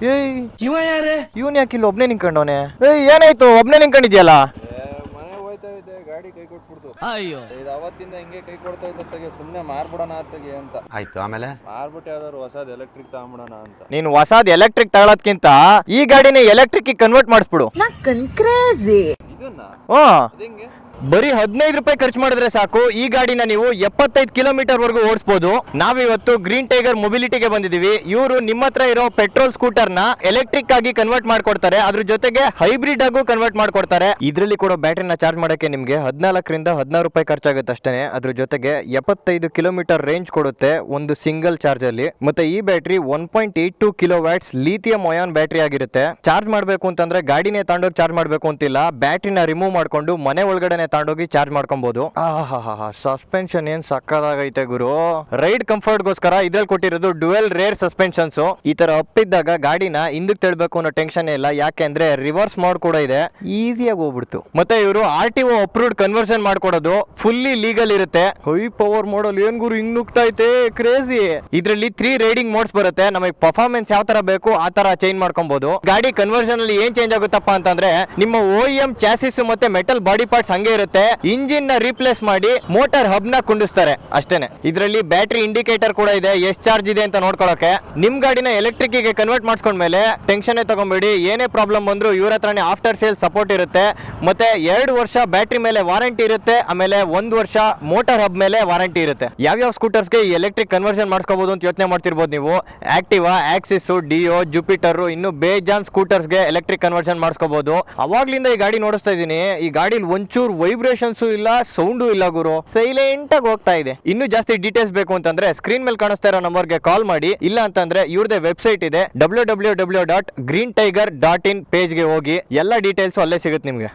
ಏಯ್ ಇವ ಯಾರೇ? ಇವನ್ ಯಾಕೆ ಇಲ್ಲಿ ಒಬ್ನೇ ನಿಂತ್ಕೊಂಡವನೆ? ಏಯ್ ಏನಾಯ್ತು ಒಬ್ನೇ ನಿಂತ್ಕೊಂಡಿದ್ಯಲ್ಲ? ಮನೆ ಹೋಯ್ತಾ ಇದ್ದೆ, ಗಾಡಿ ಕೈ ಕೊಟ್ಬಿಡ್ತು. ಅಯ್ಯೋ, ಇದು ಅವತ್ತಿಂದ ಹಿಂಗೆ ಕೈ ಕೊಡ್ತಾ ಇದ್ದಾಗ ಸುಮ್ನೆ ಮಾರ್ಬಿಡೋಣ ಅತ್ತಗೆ ಅಂತ. ಆಯ್ತು, ಆಮೇಲೆ ಮಾರ್ಬಿಟ್ಟು ಯಾವ್ದಾದ್ರು ಹೊಸದ್ ಎಲೆಕ್ಟ್ರಿಕ್ ತಗೊಂಬಿಡೋಣ ಅಂತ. ನೀನು ಹೊಸದ್ ಎಲೆಕ್ಟ್ರಿಕ್ ತಗೊಳೋದ್ಕಿಂತ ಈ ಗಾಡಿನ ಎಲೆಕ್ಟ್ರಿಕ್ ಕನ್ವರ್ಟ್ ಮಾಡಿಸ್ಬಿಡು. ಇದನ್ನ ಹ್ಮ್, ಬರೀ 15 ರೂಪಾಯಿ ಖರ್ಚು ಮಾಡಿದ್ರೆ ಸಾಕು ಈ ಗಾಡಿನ ನೀವು 75 ಕಿಲೋಮೀಟರ್ ವರೆಗೂ ಓಡಿಸಬಹುದು. ನಾವಿವತ್ತು ಗ್ರೀನ್ ಟೈಗರ್ ಮೊಬಿಲಿಟಿಗೆ ಬಂದಿದೀವಿ. ಇವರು ನಿಮ್ಮ ಹತ್ರ ಇರೋ ಪೆಟ್ರೋಲ್ ಸ್ಕೂಟರ್ ನ ಎಲೆಕ್ಟ್ರಿಕ್ ಆಗಿ ಕನ್ವರ್ಟ್ ಮಾಡ್ಕೊಡ್ತಾರೆ. ಅದ್ರ ಜೊತೆಗೆ ಹೈಬ್ರಿಡ್ ಆಗು ಕನ್ವರ್ಟ್ ಮಾಡ್ಕೊಡ್ತಾರೆ. ಇದರಲ್ಲಿ ಕೂಡ ಬ್ಯಾಟ್ರಿನ ಚಾರ್ಜ್ ಮಾಡಕ್ಕೆ ನಿಮ್ಗೆ 14 ರಿಂದ 16 ರೂಪಾಯಿ ಖರ್ಚಾಗುತ್ತೆ ಅಷ್ಟೇ. ಅದ್ರ ಜೊತೆಗೆ 75 ಕಿಲೋಮೀಟರ್ ರೇಂಜ್ ಕೊಡುತ್ತೆ ಒಂದು ಸಿಂಗಲ್ ಚಾರ್ಜ್ ಅಲ್ಲಿ. ಮತ್ತೆ ಈ battery 1.82 kilo watts lithium ion battery ಆಗಿರುತ್ತೆ. ಚಾರ್ಜ್ ಮಾಡಬೇಕು ಅಂತಂದ್ರೆ ಗಾಡಿನೇ ತಗೊಂಡೋಗಿ ಚಾರ್ಜ್ ಮಾಡಬೇಕು ಅಂತಿಲ್ಲ. ಬ್ಯಾಟ್ರಿನ ರಿಮೂವ್ ಮಾಡ್ಕೊಂಡು ಮನೆ ಒಳಗಡೆ ತಗೊಂಡೋಗಿ ಚಾರ್ಜ್ ಮಾಡ್ಕೊಬಹುದು. ಸಸ್ಪೆನ್ಷನ್ ಏನ್ ಸಕ್ಕದಾಗೈತೆ ಗುರು. ರೈಡ್ ಕಂಫರ್ಟ್ ಗೋಸ್ಕರ ಇದ್ರಲ್ಲಿ ಕೊಟ್ಟಿರೋದು ಡ್ಯುಯಲ್ ರೇರ್ ಸಸ್ಪೆನ್ಷನ್ಸ್. ಈ ತರ ಅಪ್ಪಿದ್ದಾಗ ಗಾಡಿನ ಹಿಂದಕ್ಕೆ ತಳ್ಬೇಕು ಅನ್ನೋ ಟೆನ್ಷನ್ ಇಲ್ಲ. ಯಾಕೆಂದ್ರೆ ರಿವರ್ಸ್ ಮೋಡ್ ಕೂಡ ಇದೆ, ಈಸಿಯಾಗಿ ಹೋಗ್ಬಿಡ್ತು. ಮತ್ತೆ ಇವರು RTO ಅಪ್ರೂವ್ಡ್ ಕನ್ವರ್ಷನ್ ಮಾಡ್ಕೊಡೋದು ಫುಲ್ಲಿ ಲೀಗಲ್ ಇರುತ್ತೆ. ಹೈ ಪವರ್ ಮಾಡಲ್ ಏನ್ ಗುರು ಹಿಂಗ್ ನುಗ್ತಾ ಐತೆ, ಕ್ರೇಜಿ. ಇದ್ರಲ್ಲಿ 3 ರೈಡಿಂಗ್ ಮೋಡ್ಸ್ ಬರುತ್ತೆ. ನಮಗೆ ಪರ್ಫಾರ್ಮೆನ್ಸ್ ಯಾವ ತರ ಬೇಕು ಆ ತರ ಚೇಂಜ್ ಮಾಡ್ಕೊಬಹುದು. ಗಾಡಿ ಕನ್ವರ್ಷನ್ ಅಲ್ಲಿ ಏನ್ ಚೇಂಜ್ ಆಗುತ್ತಪ್ಪ ಅಂತಂದ್ರೆ ನಿಮ್ಮ OEM ಚಾಸಿಸ್ ಮತ್ತೆ ಮೆಟಲ್ ಬಾಡಿ ಪಾರ್ಟ್ಸ್ ಹಂಗೆ ಇರುತ್ತೆ. ಇಂಜಿನ್ ನ ರೀಪ್ಲೇಸ್ ಮಾಡಿ ಮೋಟಾರ್ ಹಬ್ ನ ಕುಂಡಿಸ್ತಾರೆ ಅಷ್ಟೇನೆ. ಇದರಲ್ಲಿ ಬ್ಯಾಟರಿ ಇಂಡಿಕೇಟರ್ ಕೂಡ ಇದೆ, ಎಷ್ಟು ಚಾರ್ಜ್ ಇದೆ ಅಂತ ನೋಡ್ಕೊಳ್ಳೋಕೆ. ನಿಮ್ ಗಾಡಿನ ಎಲೆಕ್ಟ್ರಿಕ್ ಗೆ ಕನ್ವರ್ಟ್ ಮಾಡ್ಸ್ಕೊಂಡ್ಮೇಲೆ ಟೆನ್ಷನ್ ತಗೊಂಬೇಡಿ. ಏನೇ ಪ್ರಾಬ್ಲಮ್ ಬಂದ್ರು ಇವ್ರ ಹತ್ರನೇ ಆಫ್ಟರ್ ಸೇಲ್ ಸಪೋರ್ಟ್ ಇರುತ್ತೆ. ಮತ್ತೆ 2 ವರ್ಷ ಬ್ಯಾಟರಿ ಮೇಲೆ ವಾರಂಟಿ ಇರುತ್ತೆ. ಆಮೇಲೆ 1 ವರ್ಷ ಮೋಟಾರ್ ಹಬ್ ಮೇಲೆ ವಾರಂಟಿ ಇರುತ್ತೆ. ಯಾವ್ಯಾವ ಸ್ಕೂಟರ್ಸ್ ಗೆ ಎಲೆಕ್ಟ್ರಿಕ್ ಕನ್ವರ್ಷನ್ ಮಾಡಿಸ್ಕೋಬಹುದು ಅಂತ ಯೋಚನೆ ಮಾಡ್ತಿರ್ಬೋದು ನೀವು. ಆಕ್ಟಿವಾ, ಆಕ್ಸಿಸ್, ಡಿಯೋ, ಜುಪಿಟರ್, ಇನ್ನು ಬೇಜಾನ್ ಸ್ಕೂಟರ್ಸ್ ಗೆ ಎಲೆಕ್ಟ್ರಿಕ್ ಕನ್ವರ್ಷನ್ ಮಾಡಿಸ್ಕೋಬಹುದು. ಅವಾಗ್ಲಿಂದ ಈ ಗಾಡಿ ನೋಡಿಸ್ತಾ ಇದೀನಿ. ಈ ಗಾಡಿಲಿ ಒಂಚೂರು ವೈಬ್ರೇಷನ್ಸ್ ಇಲ್ಲ, ಸೌಂಡು ಇಲ್ಲ ಗುರು. ಸೈಲೆಂಟ್ ಆಗಿ ಹೋಗ್ತಾ ಇದೆ. ಇನ್ನು ಜಾಸ್ತಿ ಡೀಟೇಲ್ಸ್ ಬೇಕು ಅಂತಂದ್ರೆ ಸ್ಕ್ರೀನ್ ಮೇಲೆ ಕಾಣಿಸ್ತಾ ಇರೋ ನಂಬರ್ಗೆ ಕಾಲ್ ಮಾಡಿ. ಇಲ್ಲ ಅಂತಂದ್ರೆ ಇವ್ರದೇ ವೆಬ್ಸೈಟ್ ಇದೆ www.greentiger.in ಪೇಜ್ಗೆ ಹೋಗಿ. ಎಲ್ಲ ಡೀಟೇಲ್ಸ್ ಅಲ್ಲೇ ಸಿಗುತ್ತೆ ನಿಮ್ಗೆ.